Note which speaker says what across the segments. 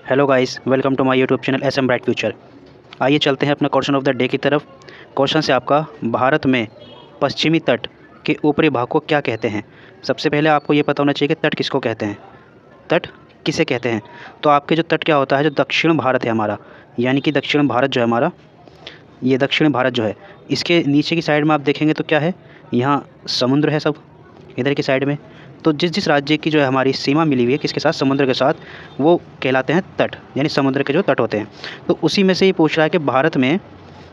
Speaker 1: Hello guys, welcome to my YouTube channel SM bright future. आइए चलते हैं अपना क्वेश्चन ऑफ द डे की तरफ। क्वेश्चन से आपका, भारत में पश्चिमी तट के ऊपरी भाग को क्या कहते हैं। सबसे पहले आपको ये पता होना चाहिए कि तट किसको कहते हैं, तट किसे कहते हैं। तो आपके जो तट क्या होता है, जो दक्षिण भारत है हमारा, यानी कि दक्षिण भारत जो है हमारा, ये दक्षिण भारत जो है, इसके नीचे की साइड में आप देखेंगे तो क्या है, यहाँ समुद्र है सब इधर की साइड में। तो जिस जिस राज्य की जो है हमारी सीमा मिली हुई है किसके साथ, समुद्र के साथ, वो कहलाते हैं तट, यानी समुद्र के जो तट होते हैं। तो उसी में से ये पूछ रहा है कि भारत में,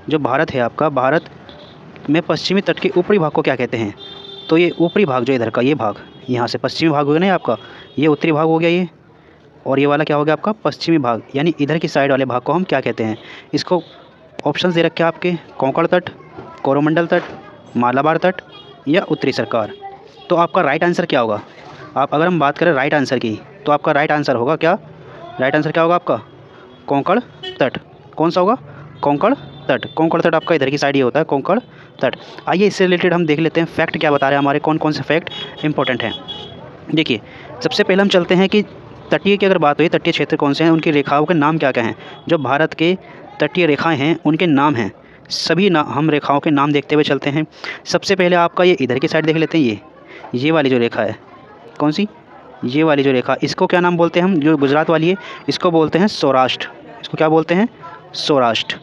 Speaker 1: जो भारत है आपका, भारत में पश्चिमी तट के ऊपरी भाग को क्या कहते हैं। तो ये ऊपरी भाग जो इधर का, ये भाग यहाँ से पश्चिमी भाग हो गया ना आपका, ये उत्तरी भाग हो गया ये, और ये वाला क्या हो गया आपका पश्चिमी भाग, यानी इधर की साइड वाले भाग को हम क्या कहते हैं। इसको ऑप्शंस दे रखे हैं आपके, कोंकण तट, कोरोमंडल तट, मालाबार तट या उत्तरी सरकार। तो आपका राइट आंसर क्या होगा। आप अगर हम बात करें राइट आंसर की, तो आपका राइट आंसर होगा क्या, राइट आंसर क्या होगा आपका, कोंकण तट। कौन सा होगा, कोंकण तट। कोंकण तट आपका इधर की साइड ये होता है, कोंकण तट। आइए इससे रिलेटेड हम देख लेते हैं फैक्ट क्या बता रहे हैं हमारे, कौन कौन से फैक्ट इंपॉर्टेंट हैं। देखिए, सबसे पहले हम चलते हैं कि तटीय की अगर बात हुई, तटीय क्षेत्र कौन से हैं, उनकी रेखाओं के नाम क्या क्या हैं। जो भारत के तटीय रेखाएं हैं उनके नाम हैं, सभी हम रेखाओं के नाम देखते हुए चलते हैं। सबसे पहले आपका ये इधर की साइड देख लेते हैं, ये वाली जो रेखा है, कौन सी, ये वाली जो रेखा, इसको क्या नाम बोलते हैं हम, जो गुजरात वाली है, इसको बोलते हैं सौराष्ट्र। इसको क्या बोलते हैं, सौराष्ट्र।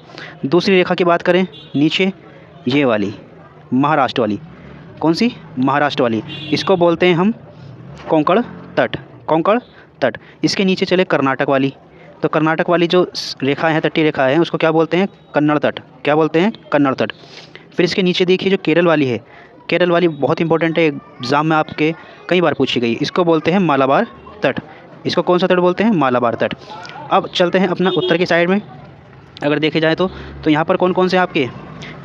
Speaker 1: दूसरी रेखा की बात करें नीचे, ये वाली महाराष्ट्र वाली, कौन सी, महाराष्ट्र वाली, इसको बोलते हैं हम कोंकण तट, कोंकण तट। इसके नीचे चले कर्नाटक वाली, तो कर्नाटक वाली जो रेखा है, तटीय रेखा है, उसको क्या बोलते हैं, कन्नड़ तट। क्या बोलते हैं, कन्नड़ तट। फिर इसके नीचे देखिए जो केरल वाली है, केरल वाली बहुत इंपॉर्टेंट है, एग्ज़ाम में आपके कई बार पूछी गई, इसको बोलते हैं मालाबार तट। इसको कौन सा तट बोलते हैं, मालाबार तट। अब चलते हैं अपना उत्तर की साइड में, अगर देखे जाए तो यहाँ पर कौन कौन से आपके,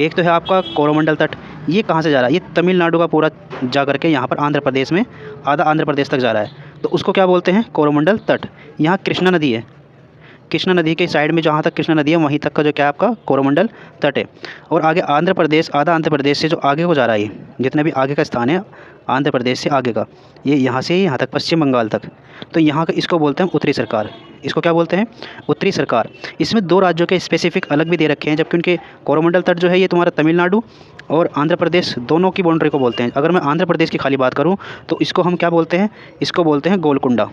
Speaker 1: एक तो है आपका कोरोमंडल तट। ये कहाँ से जा रहा है, ये तमिलनाडु का पूरा जा करके यहाँ पर आंध्र प्रदेश में, आधा आंध्र प्रदेश तक जा रहा है, तो उसको क्या बोलते हैं, कोरोमंडल तट। यहाँ कृष्णा नदी है, कृष्णा नदी के साइड में जहाँ तक कृष्णा नदी है वहीं तक का जो क्या आपका कोरोमंडल तट है। और आगे आंध्र प्रदेश, आधा आंध्र प्रदेश से जो आगे को जा रहा है, जितना भी आगे का स्थान है आंध्र प्रदेश से आगे का, ये यहाँ से यहाँ तक पश्चिम बंगाल तक, तो यहाँ का इसको बोलते हैं उत्तरी सरकार। इसको क्या बोलते हैं, उत्तरी सरकार। इसमें दो राज्यों के स्पेसिफिक अलग भी दे रखे हैं, जबकि उनके कोरोमंडल तट जो है ये तुम्हारा तमिलनाडु और आंध्र प्रदेश दोनों की बाउंड्री को बोलते हैं। अगर मैं आंध्र प्रदेश की खाली बात करूँ तो इसको हम क्या बोलते हैं, इसको बोलते हैं गोलकुंडा।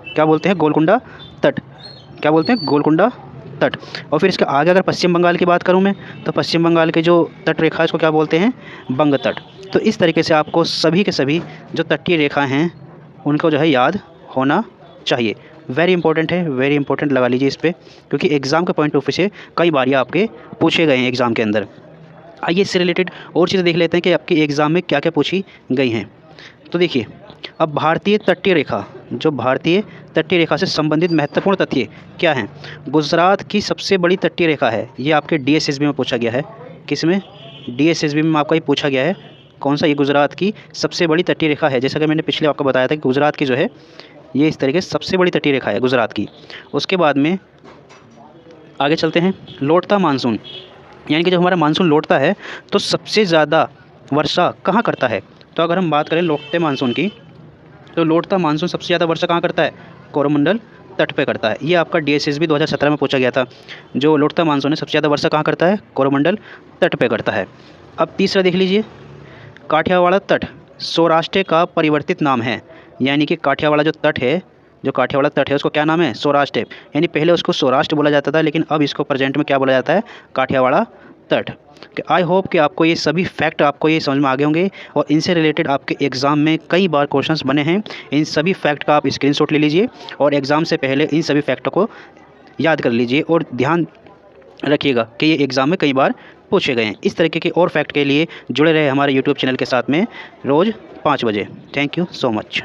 Speaker 1: क्या बोलते हैं, गोलकुंडा तट। क्या बोलते हैं, गोलकुंडा तट। और फिर इसके आगे अगर पश्चिम बंगाल की बात करूं मैं, तो पश्चिम बंगाल के जो तट रेखा है इसको क्या बोलते हैं, बंग तट। तो इस तरीके से आपको सभी के सभी जो तटीय रेखाएं हैं उनको जो है याद होना चाहिए। वेरी इंपॉर्टेंट है, वेरी इंपॉर्टेंट लगा लीजिए इस पर, क्योंकि एग्ज़ाम के पॉइंट ऑफ व्यू से कई बार ये आपके पूछे गए हैं एग्ज़ाम के अंदर। आइए इससे रिलेटेड और चीज़ें देख लेते हैं कि आपके एग्ज़ाम में क्या क्या पूछी गई हैं। तो देखिए, अब भारतीय तटीय रेखा, जो भारतीय तटीय रेखा से संबंधित महत्वपूर्ण तथ्य क्या हैं। गुजरात की सबसे बड़ी तटीय रेखा है, ये आपके DSSB में पूछा गया है। किस में, DSSB में आपका ये पूछा गया है, कौन सा, ये गुजरात की सबसे बड़ी तटीय रेखा है। जैसा कि मैंने पिछले आपको बताया था कि गुजरात की जो है ये इस तरीके से सबसे बड़ी तटीय रेखा है गुजरात की। उसके बाद में आगे चलते हैं, लौटता मानसून, यानी कि जब हमारा मानसून लौटता है तो सबसे ज़्यादा वर्षा कहाँ करता है। तो अगर हम बात करें लौटते मानसून की, तो लौटता मानसून सबसे ज़्यादा वर्षा कहाँ करता है, कोरोमंडल तट पे करता है। ये आपका DSSB 2017 में पूछा गया था, जो लौटता मानसून है सबसे ज़्यादा वर्षा कहाँ करता है, कोरोमंडल तट पे करता है। अब तीसरा देख लीजिए, काठियावाड़ तट सौराष्ट्र का परिवर्तित नाम है, यानी कि काठियावाड़ जो तट है, जो काठियावाड़ तट है उसको क्या नाम है, सौराष्ट्र। यानी पहले उसको सौराष्ट्र बोला जाता था, लेकिन अब इसको प्रेजेंट में क्या बोला जाता है, काठियावाड़ तट। आई होप कि आपको ये सभी फैक्ट आपको ये समझ में आ गए होंगे, और इनसे रिलेटेड आपके एग्ज़ाम में कई बार क्वेश्चंस बने हैं। इन सभी फैक्ट का आप स्क्रीनशॉट ले लीजिए और एग्ज़ाम से पहले इन सभी फैक्टों को याद कर लीजिए, और ध्यान रखिएगा कि ये एग्ज़ाम में कई बार पूछे गए हैं। इस तरीके के और फैक्ट के लिए जुड़े रहे हमारे यूट्यूब चैनल के साथ में रोज़ 5 बजे। Thank you so much.